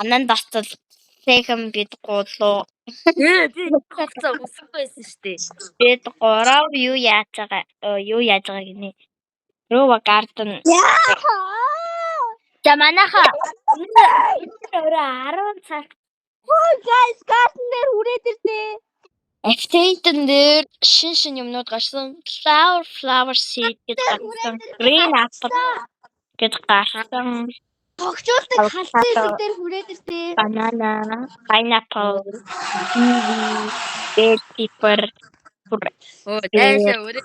Анан бацал секэм бид гулуу. Би хугацаа үсэх байсан шүү дээ. Бид гурав юу яаж байгаа гинэ. Рова гарден. За манайха өөрөө 10 цаг Guys, garden дээр хүрээд ирдээ. Update-н дээр шин юмнууд гарсан. Flower seed гэж гарсан. Green apple гэж гарсан. Тогтчулдаг халдсан дээр хүрээд ирдээ. Banana, pineapple, kiwi, bell pepper. Дэшээ үрээ.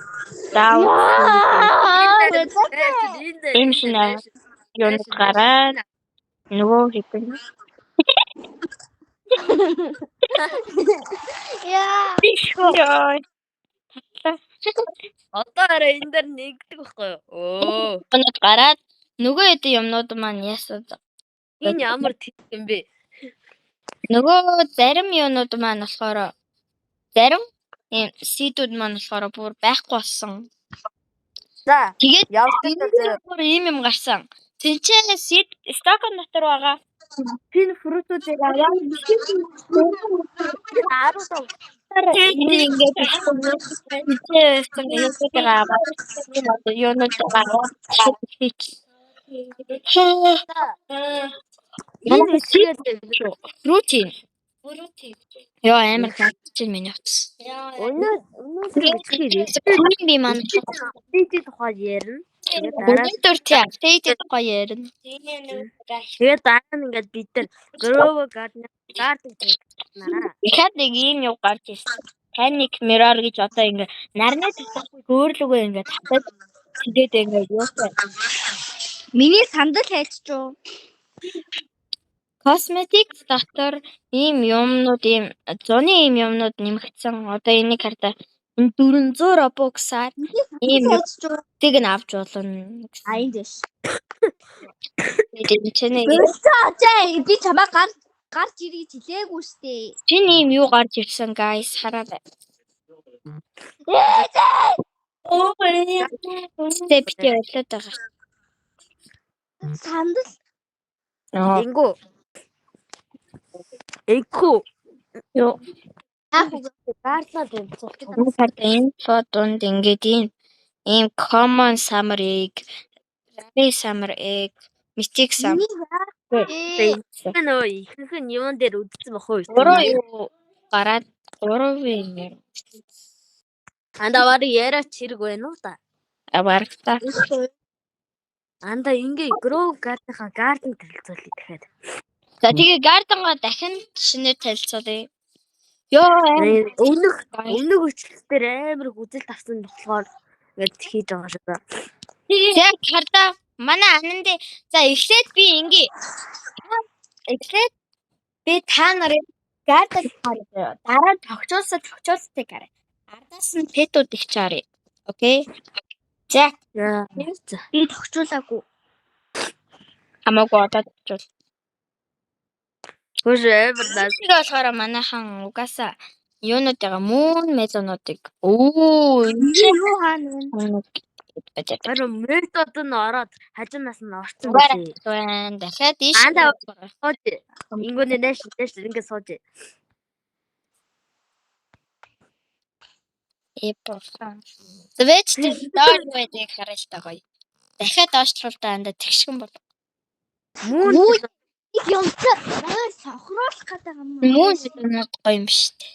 Ийм шинэ юмнууд гараад нөгөө хэвэн. Яа. Одоо арай энэ дээр нэгдэг байхгүй юу? Өнөд гараад нөгөө хэдэн юмнууд маань ясаад. Энэ ямар тийм юм бэ? Нөгөө зарим юмнууд маань болохоор зарим ийм сидүүд маань болохоор бүр байхгүй болсон. За Тэгээд явдаг бүр ийм юм гарсан. Тэнцээ сид стокон дотор байгаа. Пин фрутүүдийг аваад Рутин. Яа амар хатчих миний утас. Өнөө би маань апдейт тухай ярина. апдейт тухай ярина. Тэгээд дараа нь ингээд бид нар Grove Garden хийгнаа. Дахиад нэг ийм юу гарч ирсэн. Panic Mirror гэж одоо ингээд нарны тусахгүй гөөрлөгөө ингээд татаад тэгээд ингээд юусаа. Миний сандал хайччуу. Cosmetics дотор ийм юмнууд ийм зуны ийм юмнууд нэмэгдсэн. Одоо энийг хардаа энэ 400 Robux-аар ийм юмыг нь авч болно. Айн дэш. Би чамаа гарч ирэх гэж хэлээгүй штэ. Чиний ийм юу гарч ирсэн guys хараарай. Степти ойлоод байгаа. Сандал. Энгүү. Юу. Гарлаад байна. Энэ фотонд ингээд ийм common summer egg, rare summer egg, mystic summer. Нөө ихэнх нь юун дээр үдцсэн бах уу? Уруу юу гараад уруу юм. Андавар яриач хэрэг байна уу та? Аварта. Анда ингээ Grove Garden-ха Garden танилцуулъя дахиад. За тэгээ Garden-го дахин шинээр танилцуулъя. Йоо өмнөх өчлөлтөөр амар хүзэл тавсан болохоор ингэж хийж байгаа шүү дээ. Яг хардаа манай анандаа за эхлээд би ингээ эхлээд би та нарын Garden харъя. Дараа тогтчуулсыг харъя. Ардаас нь петүүд их чаръя. Окей. За. Би тогтчуулаагүй. Хамаагүй одоо тогтчуул. Хөөе Энийг болохоор манайхан угаасаа юунуудаа мөн мезонуудыг энэ юу хаана вэ? Метод нь ороод хажуунаас нь орсон байна. Дахиад ийш. Ингүүний дэш ингэ сууж. Эпосан. Свэч доор байдаг харалтаа гоё. Дахиад доошлуултаа анда тэгшгэн бол. Мөн юмцаа сохруулах гэдэг юм. Мөн гоё юм шүү дээ.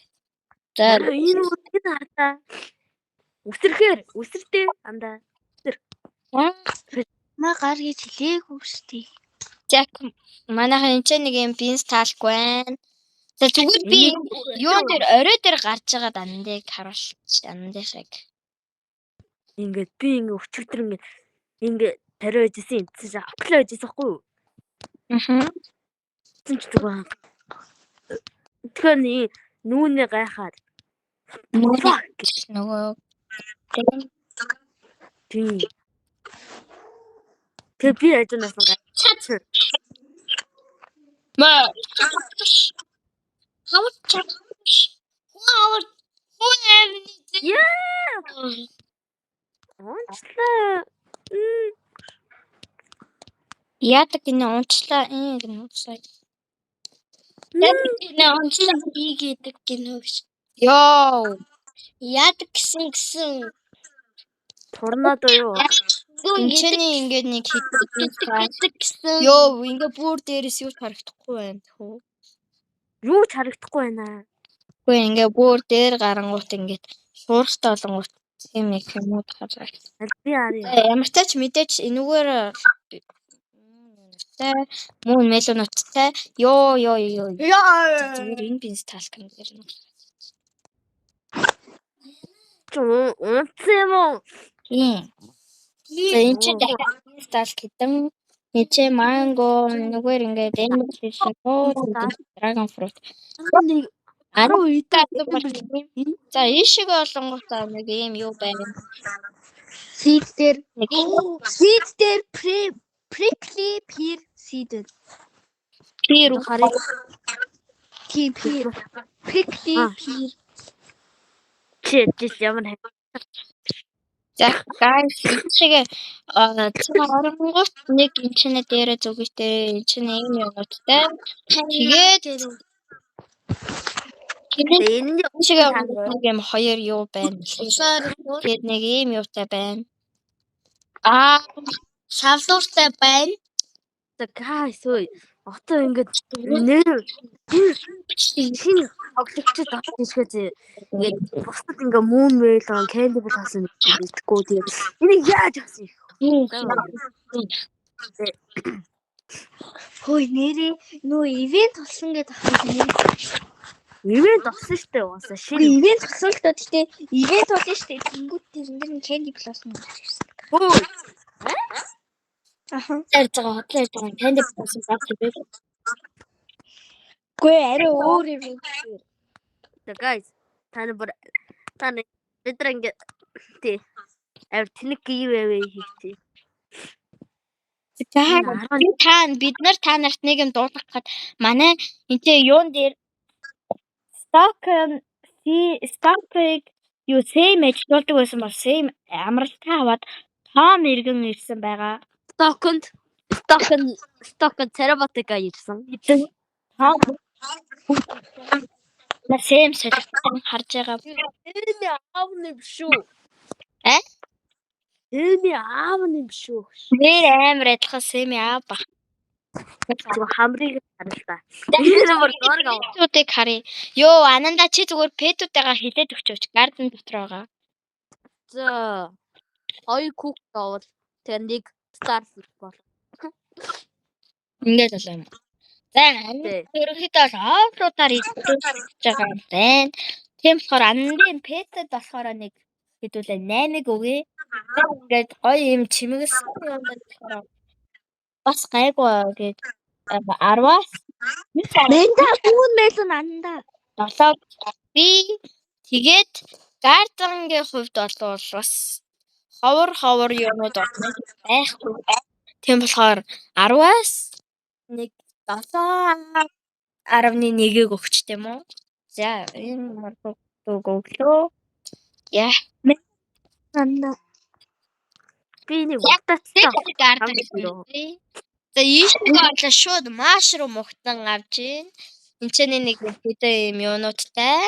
За энэ үнийг хатаа. Үсэртэй андаа. Маа гар гэж хэлээгүй шүү дээ. Зак манайхан энэ нэг юм бинс таалахгүй байна. За зүгээр би юун дээр орой дээр гарч байгаа дандыг харуулчих. Дандыг. Ингээд би ингээ өчигдөр ингээ тариа байжсэн юм. Аплай байжсэн хгүй юу? Тэгэхээр нүүнээ гайхаад нөгөө тийм. Тэгээ би ажнаас нь гайхаад. Маа. Яадаг гинэ унчлаа гинэ унчлаа. Гинэ унчлаа хийгээд гинэ гэж. Йоо. Яадаг гэсэн. Торнадо юу? Энчэний ингээд нэг хийдэг гэсэн. Йоо, ингээд бүр дээрээс юу харагдахгүй байна хөө. Юу ч харагдахгүй байна. Үгүй ингээд бүр дээр гарангуут ингээд шуурхтай болонгууд тийм нэг юмуд хараа. Би ари. Ямар ч тач мэдээч энүүгээр мөн мелоноттай. Йоо. Зүгээр энэ бинс талк юм дээр нь. Унтсан юм уу? Тийм. Энэ ч дахиад талк гэдэг. Ниче манго нүгээр ингээд энэ хэлсэн. Dragon fruit. Аруу идээд за ийшээ олонготой нэг юм юу байна. Seed дээр prickly pear seed. Тэр харыг Pear. Prickly pear. чи ямар за guys ийшээ цаа оронгоот нэг энчнэ дээрээ зүгтээ энчнэ юм юмтай. Тэгээд энэ ийшээ нэг юм хоёр юу байна. Тэгээд нэг юм юутай байна. Шавлууртай байна. guys ой отоо ингээд нэр шинэ тоглогчд авчихгүй ингээд бусдад ингээ мөн мэлон кэндибл хасан мэдгүй тийм энийг яаж авсан Хөөе нэрээ нөө ивент болсон гэдэг ахын. ивент болсон штэ уусаа шинэ Ивент болсон л доо гэхдээ ивент болно штэ. Тэнгүүд тэрэн дээр нь candy plus нь гарчихсан. хөө Аха. Зарж байгаа танд болсон баг тийм. Гүй арай өөр юм. guys таны бид ингээ тий авир тэнэг гівэвэ хийхтэй бид нар та нарт нэг юм дуулгах гээд манай энэ юун дээр stock юу same ажилладаг байсан бол same амралтаа аваад том иргэн ирсэн байгаа. стоконд цеработика ирсэн Том на same солиотой харж байгаа. Эми аавны биш үү? Э? Эми аавны биш үү? Нэр амар адилхан same аав ба. Зүгээр хамрыг харалта. Энэ нэмэр дөрөг авах. Петүүдийг харъя. Йоо, ананда чи зүгээр петүүдтэйгээ хилээд өгчөөч. Гарден дотор байгаа. За. Хоёр кук авал тэр нэг Starfish бол. Ингээд л юм. За, ерөнхийдөө офруудаар идэж байгаа юм байна. Тийм болохоор анандын петэд болохоор нэг хэдүүлээ 8-ыг өгье. Ингээд гоё юм чимэгс юм болохоор бас гайгүй гээд 10-аас Мэнда мөн мэлэн анда. 7 би тэгээд гарденгийн хувьд бол бас ховор юмуд байхгүй. Тийм болохоор 10-аас нэг 7.1-ийг өгч тийм үү? За энэ маргуу өглөө. Яа. Анда. Би нэг утастай. За ийшээ шууд маашрум ухтан авч ийн. Энчэний нэг хэдэн юм юунуудтай.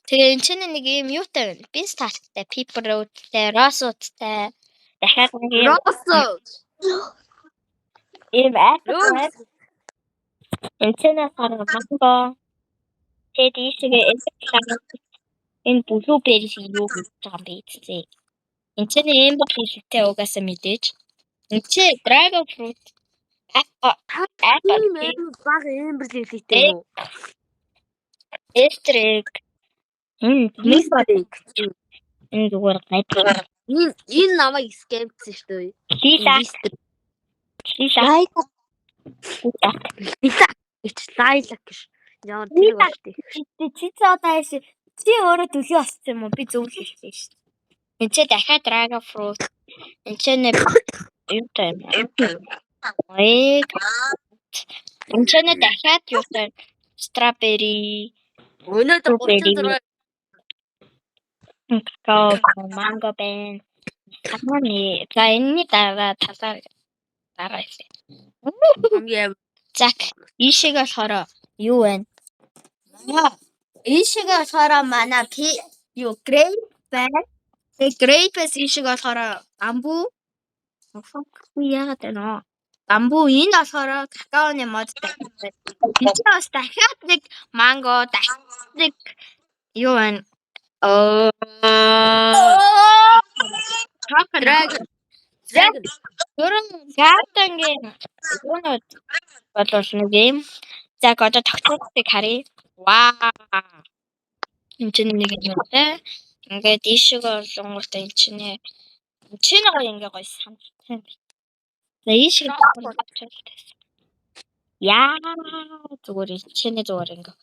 Тэгээ энчэний нэг юм юутай байна. Бинс талттай, пиперуудтай, росуудтай. Дахиад нэг юм ийм апple. Энчэнэ хараа манго. Тэгээд ийшээ энэ blueberry юу гэж байгаа юм бэ тээ. Энчэний ийм баг хэлтэй угаасаа мэдээж. Энчээ dragon fruit Апple баг эмбер хэлтэй юу? Эстрэг. Энэ зүгээр гайгүй. Энэ намайг скэмсэн шүү дээ. Лила. Лайлак гэж. Яа тийм үү? Чи цаадаа чи өөрөө төлөө олцсон юм уу? Би зөв хэлсэн шүү дээ. Энд чи дахиад dragon fruit. Энд чи нэг юутай юм. Энд чи дахиад юутай strawberry. Өнөөдөр 36 какао, манго бэн. Хамааны за энэний дараа талаар Дараа хэлээ. Хамгийн За ийшээгээ болохоор юу вэ? Ийшээгээ болохоор манай юу грейп байна. Тэгээ грейпээс ийшээгээ болохоор бамбу. Яагаад вэ? Бамбу энэ болохоор какаоны модтай. Энд бас дахиад нэг манго, дахиад нэг юу вэ? Dragon. Ерөн гартангийн юунууд болов нэг юм. За одоо тогтвортой харъя. Ваа. Энд чинь нэг юм те. Ингээд ийшээгээ олонгортой энэ чинь гоё ингээ гоё санагдсан. За ийшээ яа зүгээр чиний зүгээр ингээ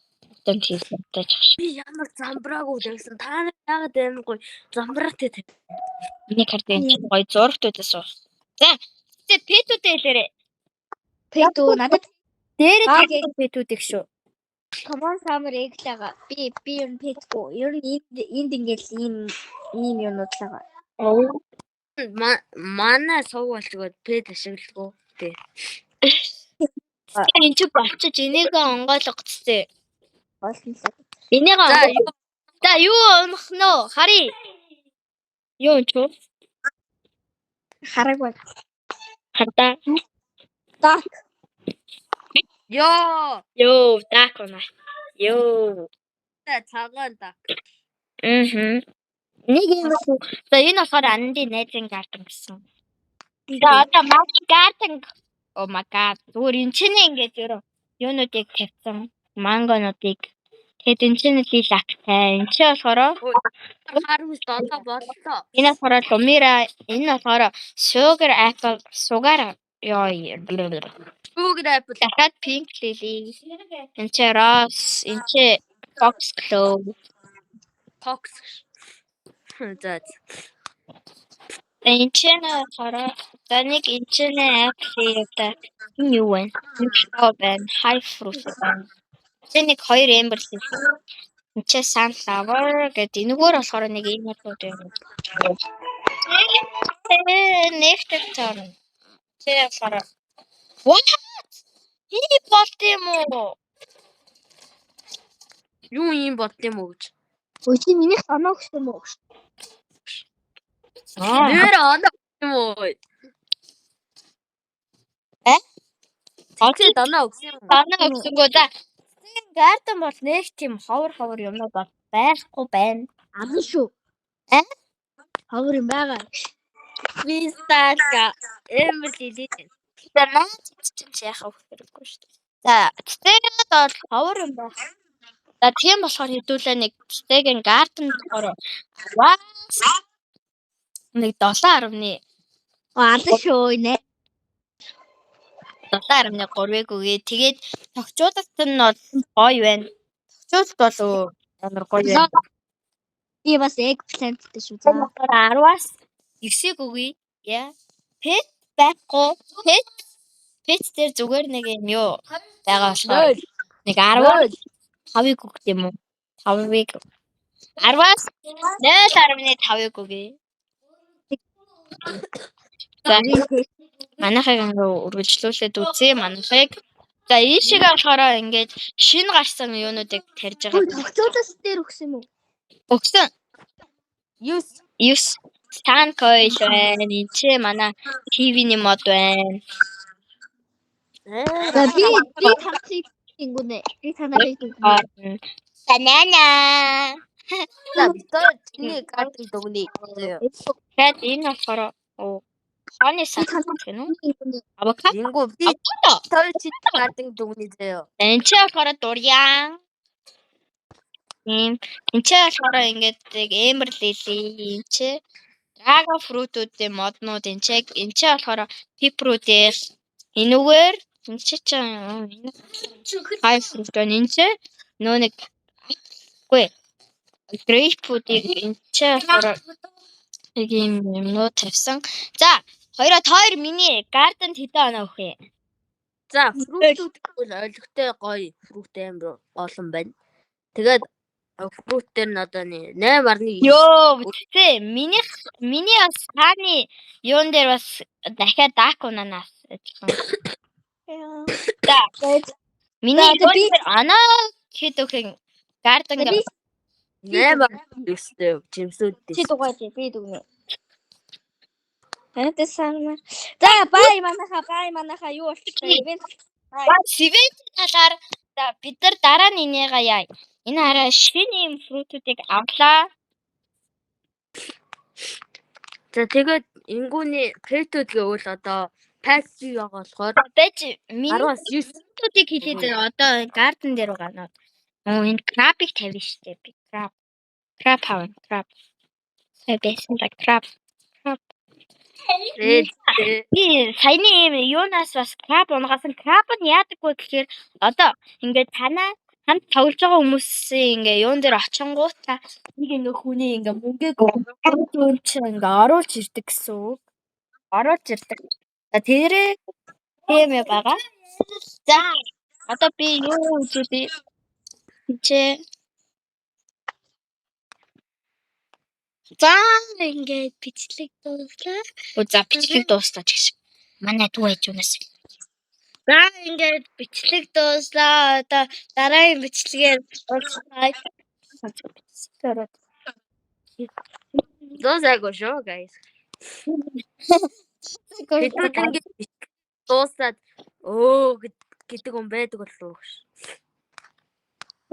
тэн хийсэнтэй чаш. би ямар замбраагүй гэсэн. Та нар яагаад амар гоё замбраатай те. Миний карт энэ чинь гоё зургтуудаас уу. За пэтүүдээ хэлээрээ. Пэтүү надад Дээрээ пэтүүдийг шүү. Common Summer Egg-лага би ер нь пэтгүй. Ер нь энд ингээл ийм юмнууд лага. Манай сувг болчиход пэд ашигладаг. Тий. Энд чи болчих энийг онгойлгоцтой. Олнолоо. Энийг за юу унах нөө харъя. Юу ч вэ? Хараагүй. Хардаа. Так. Ёо, дак унаа. Ёо. цагаан дак. Нэг юм уу. За энэ болохоор Анди найзын гартан гэсэн. За одоо маш гартан. Oh my god. Зүгээр энэ чинь ингээд юунуудыг тавьсан. Мангонуудыг. Тэгэд энэ чинь лилактай. Энэ чинь болохоор Харвс долоо боллоо. энэ болохоор Lumira, энэ болохоор Sugar Apple, Sugar ёо. Sugar Apple. Дахиад Pink Lily. Энэ чинь Rose, энэ чинь Foxglove. Fox. За. Энэ чинь болохоор за нэг энэ чинь Apple гэдэг юу вэ? Strawberry, High Fruit байна. Тэ нэг хоёр Amber Lily. Энэ чинь Sunflower гэдэг энэгээр болохоор нэг ийм юмуд байна. Nectar Charm. Тэ болохоор what? Хий болт юм уу? Юу юм бот юм уу гэж. Өө чи минийх санаа өгсөн юм уу? Нэр оноо юм уу? Окей, данаа өгсөн юм. Данаа өгсөнгөө за. Тийм гарден бол нэг тийм ховор юмнууд бол байхгүй байна. Ам шүү. Ховор юм байгаа. Вистака. Эмбли. За наа чинь яхаа өгөх хэрэггүй шүү дээ. За тэгээд бол ховор юм байна. За тийм болохоор хэдүүлээ нэг стеген гарден болохоор нэг 7.1 Аль шүү нэ. 7.3-ыг үгээ. Тэгээд тогтчуудад нь бол гоё байна. Тогтчууд бол амар гоё байна. Би бас eggplant-тэй шүү. За 10-аас 9-ийг үгүй. Яа. Pet байхгүй. Pet дээр зүгээр нэг юм юу байгаа болохоор нэг 10-аас 5-ыг өгд юм уу? 5-ыг 10-аас 0.5-ыг үгүй. За манайхыг ингээ үргэлжлүүлээд үзье манайхыг. За ийшээгээ болохоор ингээд шинэ гарсан юунуудыг тарьж байгаа. тогтоолоос дээр өгсөн юм уу? Өгсөн. 9 Станкойл байна. Энд чи манай TV-ний мод байна. За би танцыг гингүнэ. Би танарыг гингүнэ. Банана. За битээ чиний картыг дүгнэе. Тэгээд энэ болохоор хооны сад гэх юм уу? Авокадо. Ингүү би тэр чиний картыг дүгнэе заяа. Энд чи болохоор дурьяан. Энд чи болохоор ингээд Amber Lily энд чи Dragon Fruit-уудын моднууд энд чи болохоор Pepperwood-ээр энүүгээр энд чи High Fruit энэ чи нөө нэг үгүй Grape-уудыг энд чи болохоор нэг юмнууд тавьсан. За хоёр миний гарденд хэдэн оноо өгөх юм? За фрутүүд бол ойлгохтой гоё фрут амар олон байна. Тэгээд Фрут дээр нь одоо 8.9. Ёо bitээ. Миний бас тааны юун дээр бас дахиад Dark Banana-аас ажилласан. За. Миний би анаа хэдүүхэн Garden 8.9-тэй жимсүүд чи дэс. дугаач би дүгнэ. Хэнтэйсэн. За бай манайха юу болчихлоо ивент. Сивент талаар за бид нар дараа нь энийга яа. Энэ хараа шинэ юм фрутуудыг авлаа. За тэгээд ингүүний пэтүүд гэвэл одоо пэт бий байгаа болохоор Бэж миний 10.9 фрутуудыг хэлээд одоо Garden дээр байгаа. Энэ крабыг тавина штэ би. Краб хавна. Краб. Сэбэсэн да краб. Би саяны юм юунаас бас краб унгасан. Краб нь яадаг вэ гэхээр одоо ингээд танаа хамт тоглож байгаа хүмүүсийн ингээ юун дээр очингуудаа нэг ингээ хүний ингээ мөнгөг өгдөөн чи ингээ оруулж ирдэг гэсэн үг. Оруулж ирдэг. За тэрээ тийм байгаа. За одоо би юу үзье чи за ингээд бичлэг дууслаа. За бичлэг дууслаа гэж. Манай дүү ээж юунаас. За ингээд бичлэг дууслаа. Одоо дараагийн бичлэгээр уулзъя. Дозаагүй шүү guys. Хэдүүд ингээд дуусаад гэдэг юм байдаг болов.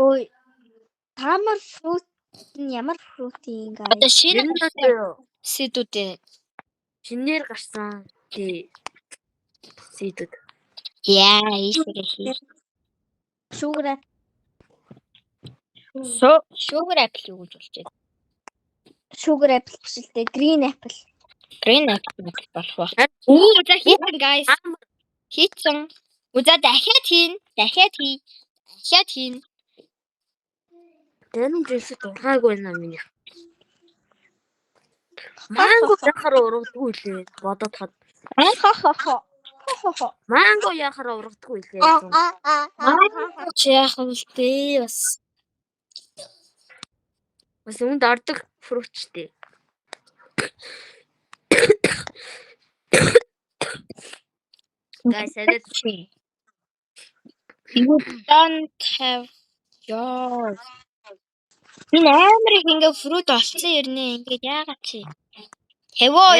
Ой. Тамар фрут нь ямар фрут юм гээ? Одоо шинэ Энэ сэдвүүдээ шинээр гарсан тий сэдвүүд. яа ийшээ хий. Шүүгрэ. Sugar apple юу гэж болж байна? Sugar apple биш л дээ. Green apple. Green apple болох ба. Оо за хийсэн guys. Хийсэн. За дахиад хийн. Тэнэн дэс дургаагүй наа миний. Манго яхаар ургадгүй лээ. Бодоод хад. Манго яхаар ургадгүй лээ. Чи яах вэ дээ бас. Бас үүнд ордог фрутчтэй. Guys, You don't have yours. Энэ амар их ингээ фрут олцсон ирнэ. Ингээ яагаад чи? Хэвөө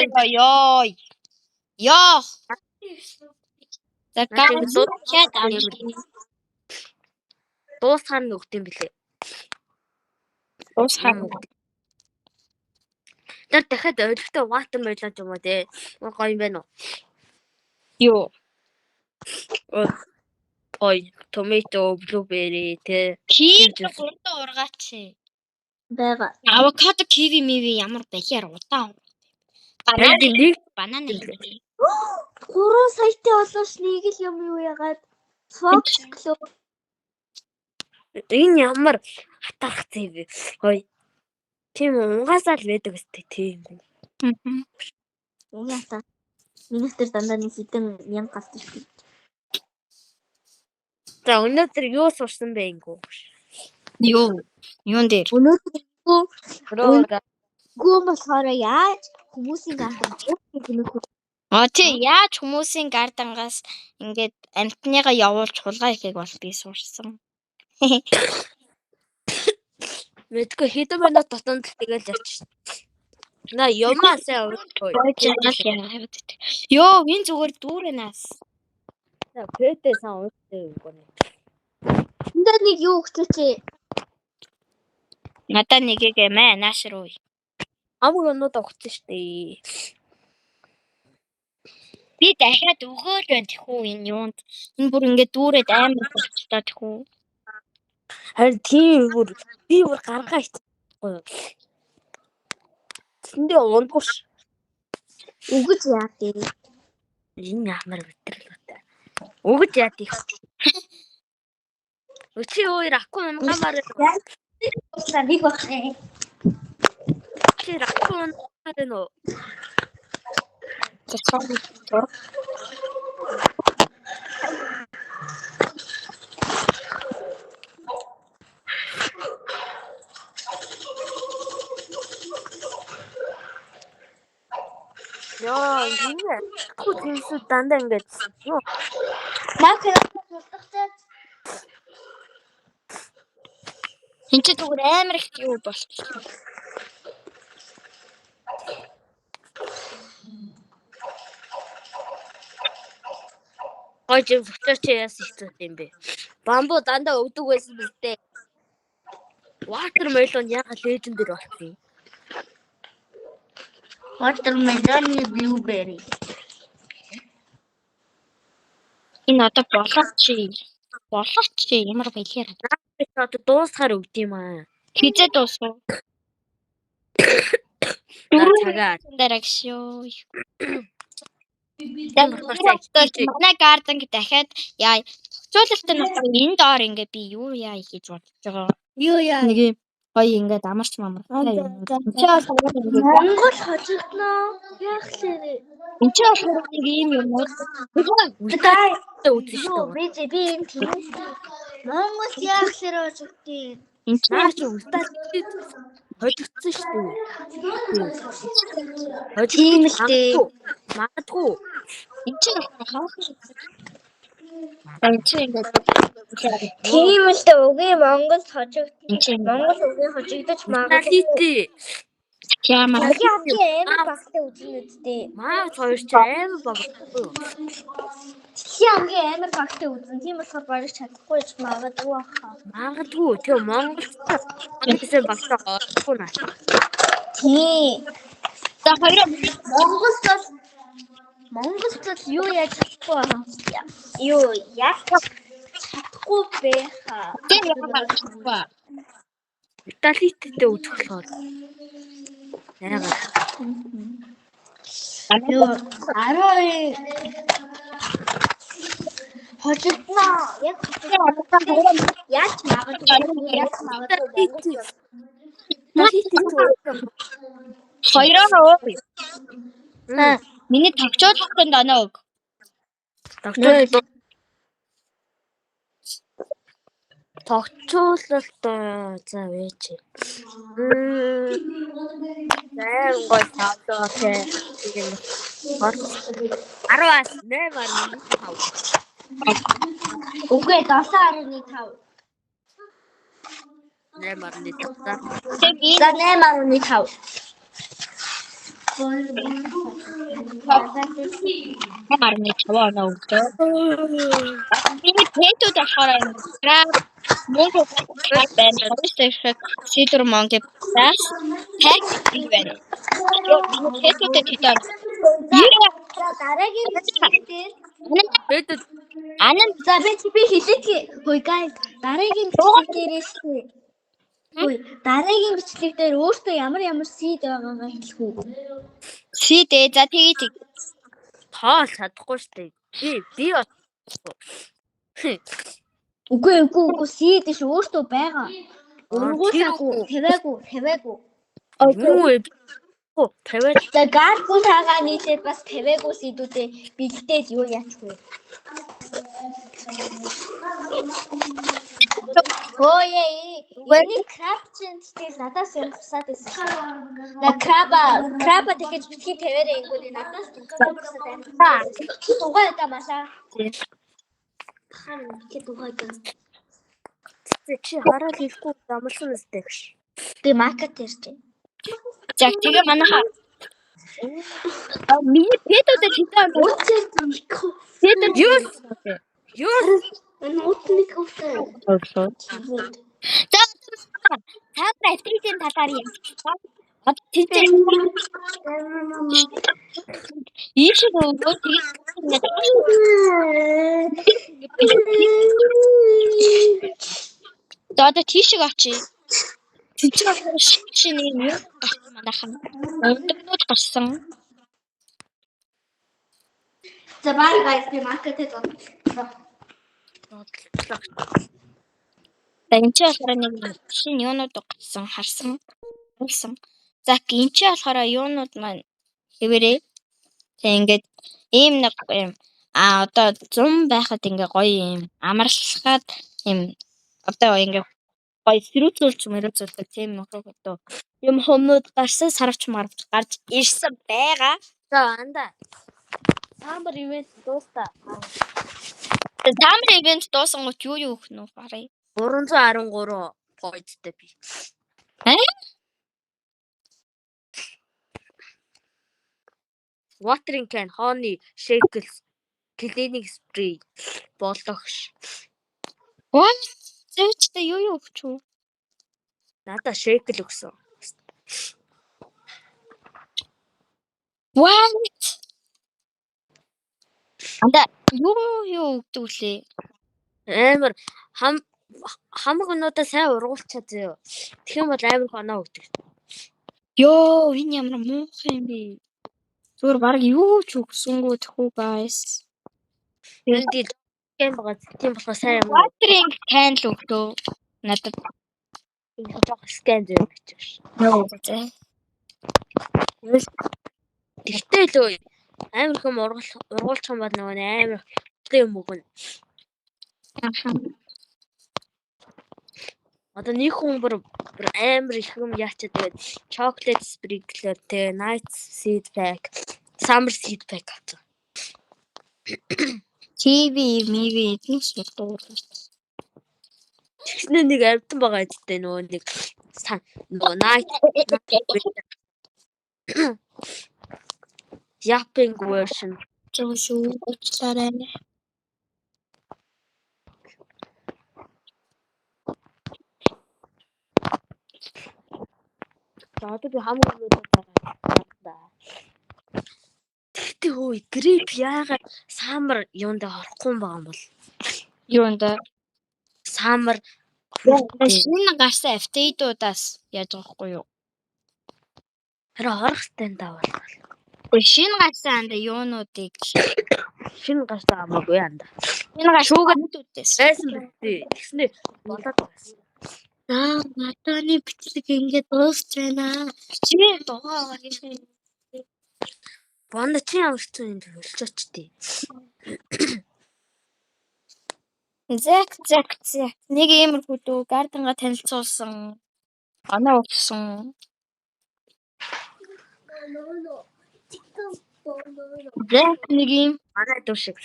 ёо. За дуусгаар нь өгд юм блэ. Тэр дахиад ойлгохтой ватер байлаа юм уу те. Гоё юм байна уу? Юу? Ой, tomato, blueberry те. Киви ургаач. Бага. Авокадо, киви, миви ямар байхаар удаан. Банана. 3 саятай болоош нэг л юм юу ягаад? Fox Club. Энэ ямар хатаах зэв. Хой. Тийм угаасаа л байдаг өстэй тийм. Угаасаа. Миний тэр дандаа нэг хэдэн мянга галтаж би. За өнөөдөр юу сурсан бэ ингүү? Юун дээр? Өнөөдөр гүн болохоор яаж хүмүүсийн гардан гинөх. Тий яаж хүмүүсийн гардангаас ингээд амтныгаа явуулж хулгай ихийг бол би сурсан. Мэдгүй хэдэн минут дотоод тэгэл ярьчих. На юмасаа өөртөө. Йоо, энэ зүгээр дүүрэнаас. За пэтэ сан өөртөө үгүй. Энд нэг юу өгчөөч. Надаа нэгийг наашруу. Амг өнөд огцсон штэ. Би дахиад өгөөл байна тэхүү энэ юунд. Энэ бүр ингээд дүүрээд амар болчихлоо тэхүү. Харин тийм бүр би бүр гаргаа ичгүй. Тэндээ ундгууш. Үгэж яа дээ. Энэ ямар өдрөлтэй. Үгэж яа тийх. Өчи өөр акку намгамаар. Уусаа нэг бахаа. Чи акку намгамаар нөө. ингээд хөө зүйлсүүд дандаа ингээд юу Макро тулдахтай. Энд чи зүгээр амар их юу болчихсон. гой юм фоточ яасан хэцүү юм бэ. Бамбу дандаа өгдөг байсан биз дээ. Watermelon яга лежендэр болсон. Watermelon blueberry. Энэ одоо болооч ямар байлаар. Би одоо дуусахаар өгд юм аа. Хизээ дуусах. Цагаа. Дэрэгшөө. Яг манай гарден дахиад яа зохицуулалтын нутаг энэ доор ингээд би юу яа хийж бодож байгаа. Юу яа. Нэг юм гоё ингээд амарч мамартай юм. Монгол хожигдноо. Яах лээ. Энд чи болохоор нэг юм юм уу? Тай үзэж юу шүү. би энэ тийм. Монгол яах лээ хожигдیں۔ Энд чи Наа чи устаа хожигдсон шүү. Тийм л дээ. Магадгүй. энд чи хаах. Энд чи ингээд Тийм л дээ. Үгүй Монгол хожигдсон. энд чи Монгол үгүй хожигдож магадгүй. Налити. ямар Хамгийн амар багтай үзэн үсттэй. Маа хоёр ч амар багтгүй. Хамгийн амар багтай үзэн. Тийм болохоор барих чадахгүй ч магадгүй хаа. Магадгүй тийм Монголчууд багтаа орохгүй наа. Тийм. за хоёр Монголд бол юу яаж чадахгүй байгаа юм. Юу яаж чадахгүй байхаа. тийм ямар Италитэй үзэх болохоор. Яагаад? Юу 12 хожигдноо. Яг яаж магадгүй. хоёроо Аа. миний тогтоолтын данаа өг. Тогтоололт за вэж. Зайн гой тавлаа те. Тийм. 10-аас 8.5. Үгүй 7.5. 8.5. Тэгээд За 8.5. марны чаваа өгдөө. Миний пэтүүд болохоор мөн байна. Сидр Монголд бас таг байна. Миний пэтүүд тэтэр. Дараагийн бичлэгтэр Бэдэд Анан за би хэлээгүй. Хөөе guys, дараагийн бичлэгтэрээс хөөе, дараагийн бичлэгтэр өөртөө ямар seed байгаагаа хэлэх үү? сидэ за тэгээд тоол чадахгүй штэ. Би Үгүй seed ш өөртөө байгаа. Өргүүлээгүй, тавиагүй. Оо, тавиад За гардгүй тагаа нийлээд бас тавиагүй seed-үүдээ бэлдээд юу яачих вэ? Хөөе, энэ краб чинь тэгэл надаас юм тусаад байсан. На краба тэгэж битгий тавиараа ингүүл надаас тусаад байна. Тугаа та малаа. Тугаа. чи хараад хэлэхгүй замлсан үстэй гэж. Тэг маркет ирж байна. за тэгээ манайха миний пэтүүд тэтэр. Пэтүүд Юу? Энэ утник уутай. За цаадаа эвтрийн талаар юм. Одоо тэнцээ ийш өгөө тэгээд одоо тийшээ очие. Тэнцээ шинэ юм гарсан манайхан. Өндөрнүүд гарсан. За бай guys би маркетэд байна. Энд чи болохоор нэг шинэ юунууд гарсан харсан. За энэ чи болохоор юунууд маань хэвээрээ тэг ингээд ийм нэг юм одоо зум байхад ингээ гоё юм амарлахад юм одоо ингээ гоё сэрүүцүүлдэг тийм нөхөд юм хүмүүд гарсан сарвч марвч гарч ирсэн байгаа. За анда. Самбар ивент дуустаа. Тамир ивент дуусангууд юу өгөх нь барыг. 313 поинттэй би. Watering can, honey, shakes, cleaning spray, болгош. What? Зэвчтэй юу өгч үү? Надаа shake л өгсөн. What? Анда юу өгдөг лээ? Амар хамгнуудаа сайн ургуулчаа зөө. Тэгэх юм бол амар хоноо өгдөг. Ёо, энэ ямар муухай юм бэ? Зүгээр баг юу ч өгсөнгөө тэхүү guys. Энд тийм байгаа. Тийм болохоор сайн юм уу? Watering can л өгдөө. Надад Энэ жоох скан зөө гэж байна. юу вэ? Тэгтээ л өө амар хүм ургуулчих юм бол нөгөө амар хөтэй юм өгнө. Одоо нэг хүн бүр амар их юм яачаад тэгээд chocolate sprinkler тэ night seed pack, summer seed pack авсан. TV эднээс болдог. Тэгснэ нэг амтан байгаа гэдэгтэй нөгөө нэг night yapping version. Жишүү уцаарай. За одоо би хамгийн өнөөдөр тэгтээ хөөе грип яагаад самар юундаа орохгүй байгаа юм бол Юунда самар шинэ гарсан апдейтуудаас яаж байгаа хгүй юу? хараа орох стандаа бол Гэхдээ шинэ гарсан анда юунуудыг шинэ гарсан амаагүй анда шинэ гарсан шүүгүүдээс байсан битээ тэгснэ болоод байсан. Натаны бичлэг ингээд дуусч байна. Чи дугаа гэж Бонда чи ямар ч юм болчихч тий. Зэк. Нэг иймэрхүү дүү гарданга танилцуулсан. Оноо өгсөн. Зэк нэг юм Манай дүү шиг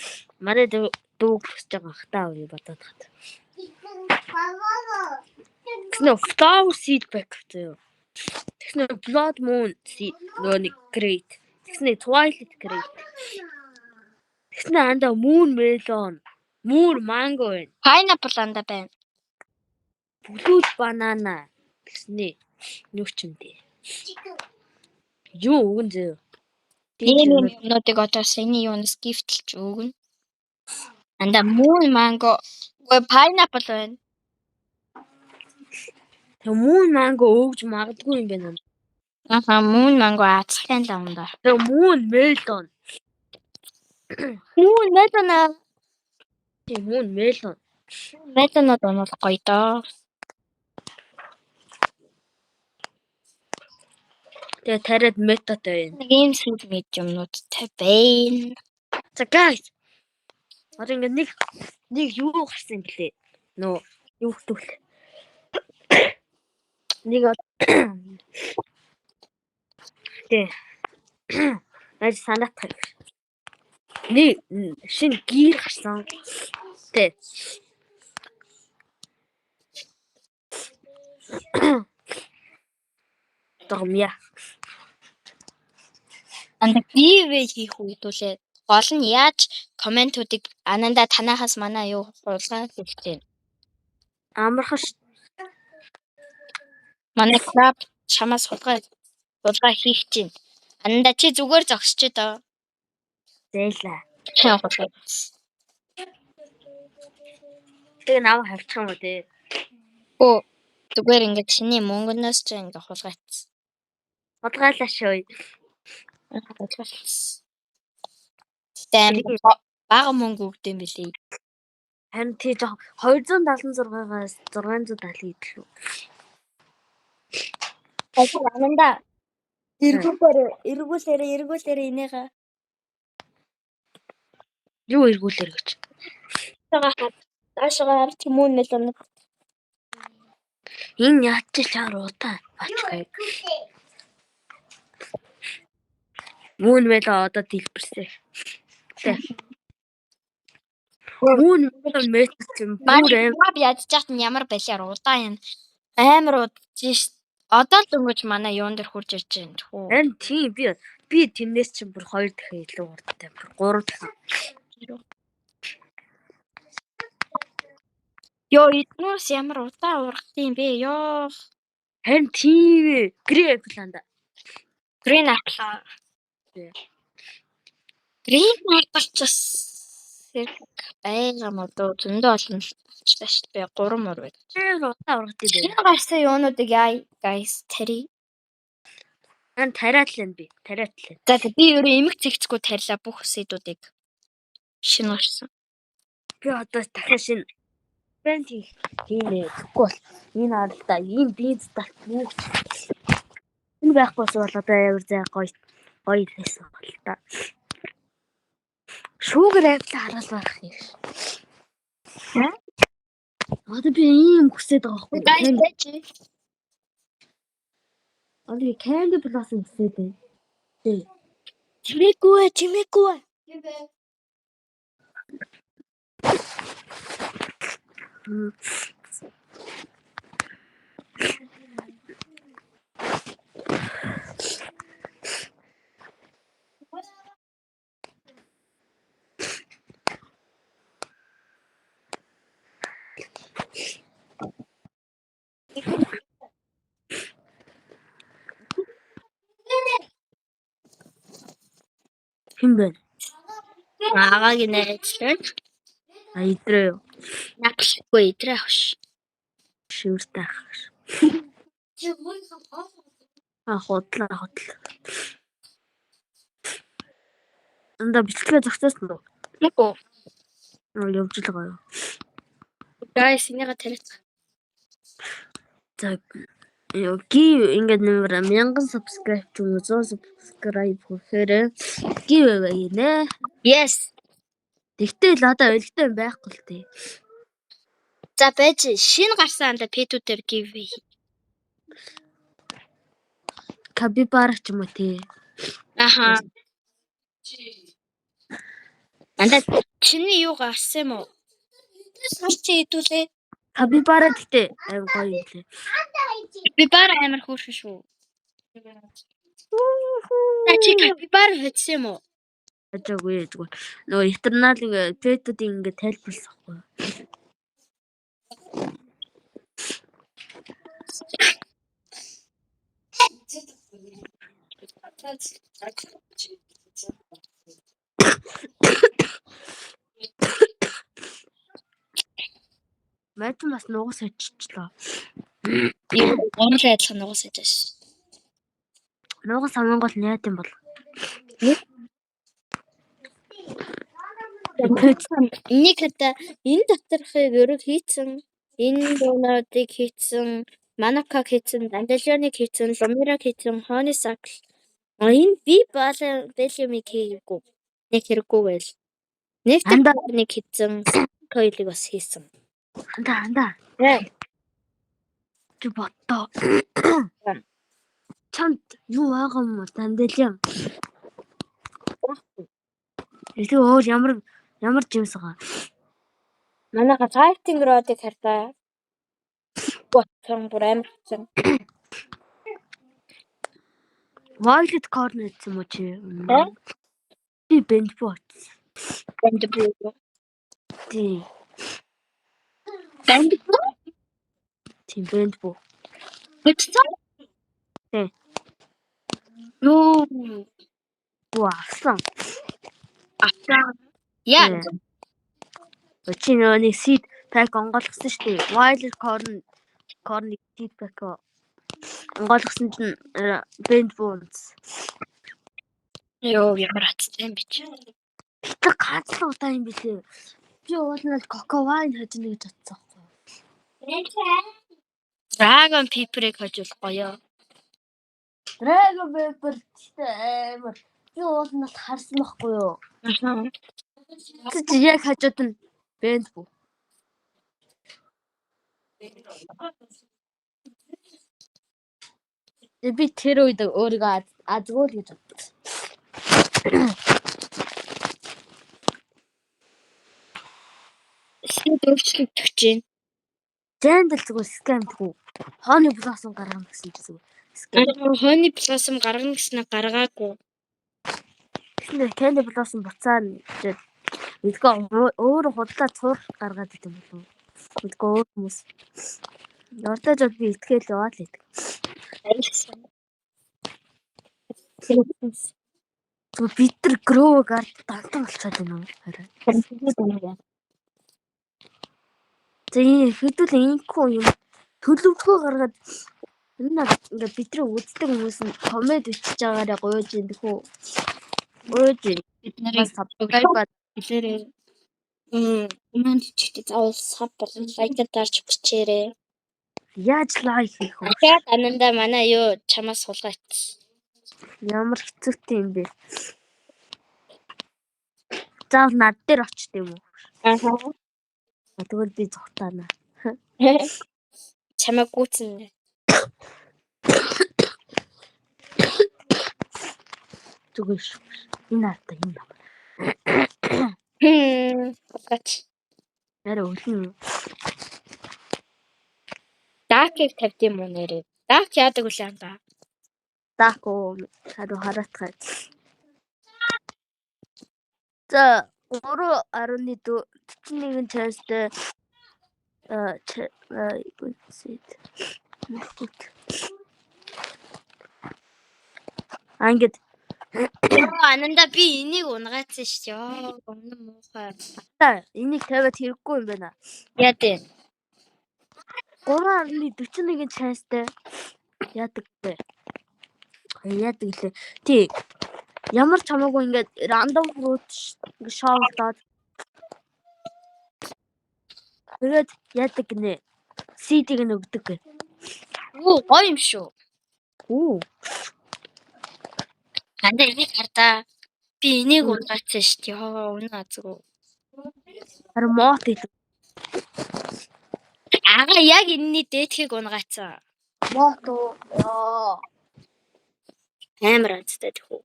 манай дүү хүсэж байгаа хтаа үе бодоод хат. Тэгснэ flower seed pack зөө. Тэгснэ blood moon seed нөгөө нэг great. Тэгснэ twilight great. Тэгснэ анда moon melon, moon mango байна. pineapple анда байна. Blue banana. Тэгснэ юу ч юм дээ. Юу өгөн зөө. Энэ юмнуудыг одоо саяны юунаас гифтэлж өгнө. Анда moon mango, pineapple байна. Тэг moon mango өгж магадгүй юм байна. Moon mango ацхан л юм да. Тэг moon melon. Moon melon. Тэг moon melon. Melon бол гоё доо. Тэгээ тариад метатай байна. Нэг юм сүүл мэд юмнуудтай байна. За guys. Одоо ингэ нэг юу гарсан гэлээ. Нөө юу хөтөл. Нэг Тэ. Яаж санаатах. Нэг шинэ гэр гарсан. Тэ. Томья. Анда giveaway хийх үед үлээ гол нь яаж комментуудыг ананда танахаас манай юу хулгай хэлтэй. Амархан Манай crab чамаас хулгай хийх чинь. Ананда чи зүгээр зогсож доо. зээлээ. Чаа хулгай. Тэгээ нав хавчих юм уу те. Оо зүгээр ингээд чиний мөнгөнөөс ч ингээд хулгайц. Хулгайлаа шөө. Тэм бага мөнгө өгдөм билий. Харин тий 276-аас 670 идэлүү. Ананда эргүүлээрээ инээга. Юу эргүүлэр гэж. Таашаа арч мөн мэлэн. Энэ яаж ч чаар удаа бачгай. Moon Metal одоо дэлбэрсэн. Moon Metal чинь бүр Манай ядж чад нь ямар байлаар удаа юм. Амар удаж одоо л дөнгөж манай юун дээр хурж ирж байна. Хөө. харин тийм би тэрнээс чинь бүр 2 дахин илүү урдтай. 3 дахин. Ёо иднус ямар удаа ургах юм бэ? Ёо. Харин тийм Grey Apple-анда. Green Apple. Тий. Green Apple-чс байгаа мод зөндөө олон болчихлаа шүү дээ. 3 мөр байд. Тэр удаа ургад юм бэ. Энэ гарсан юунуудыг яа guys тари. Харин тариад л би. Тариад л. За би өөрөө эмэг цэгцгүй тарилаа бүх сэдвүүдийг. Шинэ гарсан. Би одоо дахиад шинэ брэнд хийнэ. Тэгэхгүй бол энэ аралдаа ийм бийз талт бүх энэ байхгүйс бол одоо ямар зай гоё байсан бол та. Шүүгэр авлаа харуул барах юм. Одоо би ийм хүсээд байгаа байхгүй. Одоо Candy Plus хүсээд байна. Тий. Чимээгүй. Хэн бэ? Аагагийн найзлаа. Идрээ юу? Наглахгүй идрээ хош. Шивэртэй ах. Хотлоо. Анда бичлэгээ зогсоосон уу? Үгүй. Явж л гоё. Guys энийга тариц. За гив ингээд нэмэр 1000 subscribe ч юм уу 100 subscribe хийхээр гив өгөөнэ. Yes. Тэгтэл одоо өлегтэй байхгүй л тээ. За байж шинэ гарсан анда P2-дээр give. Capybara ч юм уу тий. Аха. Анда чиний юу гарсан юм уу? Сарчи идүүлээ. Capybara гэдэг аим гоё юм лээ. Би бара амар хөөрхөн шүү. Чи Capybara хийсэн юм уу? Ажаагүй ядгүй. Нөгөө Eternal ингээд pet-уудыг ингээд тайлбарласан байхгүй. Мэдэн бас нугас аччихлаа. Гомл айдлах нугас ажиж. Нугас хамгийн гол нь яа гэм бол. Энийг хата энэ доторхыг өрөг хийцэн, энэ дуунуудыг хийцэн, Манакаг хийцэн, Данделионыг хийцэн, Лумираг хийцэн, Honeysuckle. Энэ би Belgium-ыг хийгээгүй. Нэг хэрэггүй байл. Нэг нэг хийцэн, Coil-ыг бас хийсэн. Анда. Чи боттоо. Чамд юу байгаа юм уу? Данделион. Илүү өөр ямар жимс байгаа. Манайха fighting rod-ыг хартаа. Боттон бүр амар хэцэн. Violet Corner юм уу чи? Би Bendbot. Тий. Bendbot. Битсэн? Тий. Юу? Васан. Яа. Чи нэг seed pack онгойлгосон шүү дээ. Violet Corner seed pack онгойлгосон чинь Bendbot. Йоо ямар хацтай юм бэ чи. Тэг ганц л удаа юм билээ. Би уулнал Coco Wine хожно гэж бодсон. Dragon Pepper-ыг хожуулах гоё. Dragon Pepper гэдэг амар. Би уулнал харсан байхгүй юу? Чи яг хажууд нь Bendbot. Би тэр үед өөрийгөө азгүй л гэж бодсон. Өөрчлөлт өгч जैन. Зэндэл зүгээр скам тгүү. Хооны блосом гаргана гэсэн зүг. Скам. Хооны блосом гаргана гэснээр гаргаагүй. Тэгснэ Candy Blossom буцаана гэж мэдгүй өөр худлаа цуур гаргаад идэв юм болов. Мэдгүй өөр хүмүүс. Урдаж бол би итгэл яваад л идэг. Зүгээр бид нар грөөг ард дагтан болчиход байна уу? Харин. Тэгээ хэдүүл инкүү юм төлөвлөгөө гаргаад энэ ингээ бидний үздэг хүмүүс нь коммент бичиж байгаараа гуйж ийн тэхүү. Гуйж ийн. Бид нарыг subscribe хэлээрээ. Коммент хийхдээ заавал сав лайк дарж бичээрэй. яаж лайк хийх вэ? Тэгээд ананда манай юу чамаас суулгаач. Ямар хэцүүтэй юм бэ? Заавал над дээр очт юм уу? Аа. Тэгвэл би зүгтаана. Чамаа гүйтсэн. Зүгээр шүү. Энэ артаа юм байна. Гач. Ярэ өлөн. Дакийг тавьд юм уу нэрээ? Дак яадаг үлээ анда. Дако хариу хараатгай. За 3.41 частай ангид Ананда би энийг унгаацсан шүү дээ. Өмнө муухай. та энийг тавиад хэрэггүй юм байна. Яа дээ. 3.41 частай яадаг вэ? Яадаг лээ. Тий. Ямар ч хамаагүй ингээд random fruit шоолдоод тэгээд яадаг гинэ. CD-г нь өгдөг гэ. Оо гоё юм шүү. Оо. Анда энийг хардаа. Би энийг унгаацсан шүү дээ. Өнө азгүй. Харин мод идэв. Ага яг энэний дээдхийг унгаацсан. Мод ёо. Амар азтай тэхүү.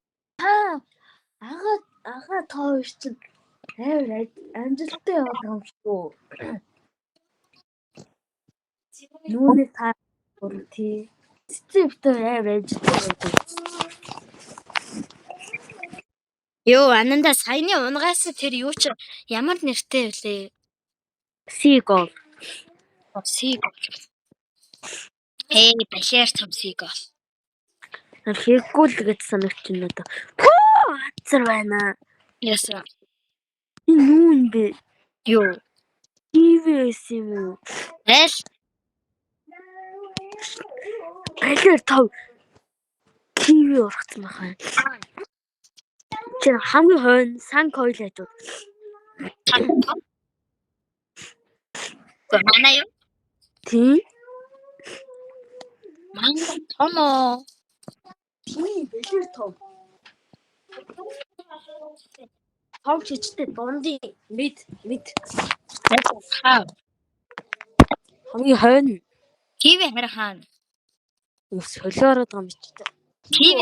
Ага тоо чинь амар амжилттай яваад байгаа юм шүү. Нүуний таа бүр тий. Цэцэвтэй амар амжилттай байдаг. Йоо ананда саяны унгаасан тэр юу ч ямар нэртэй вүлээ? Сигол. Сигол. Башаар том сигол. Хэрэггүй л гэж санагч надаа. Хацар байна. Ясаа. Энэ нүүн бэ? Юу? ТВ-с юм уу? Алер тав ТВ ургацсан байна. Чи хамгийн хойно сан койл хажууд. Манай юу? Тий. Манай томоо. Тий, бэлэр том. Том чичтэй дундын мэд. Хаа. Хамгийн хойно. ТV хараа хаана? Ус солиороод байгаа юм чи. ТV.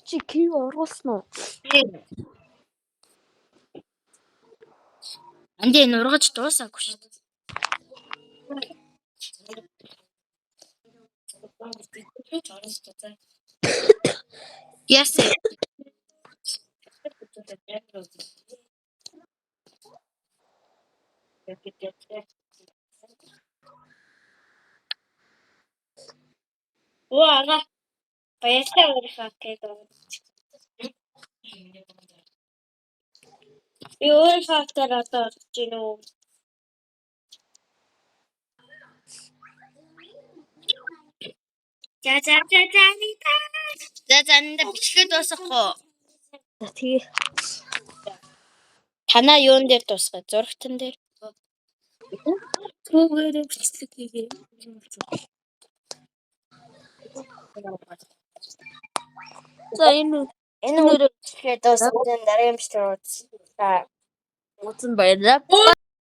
Чи КВ ургуулсан уу? Андээ нургаж дуусаагүй шүү дээ. Ясэ. Ага. Баярлалаа өөрийнхөө тэгээд. Өөр фактор одоо орж ийн үү? За занда бичлэгээ дуусгахгүй. За тэгээ. Танаа юун дээр дуусгая? Зурагтан дээр. Түүгээр бичлэг хийгээ. За энэ Энэ үрээ бичлэгээ дуусгасан дараагийн бичлэг үзсэн. үзэн баярлалаа.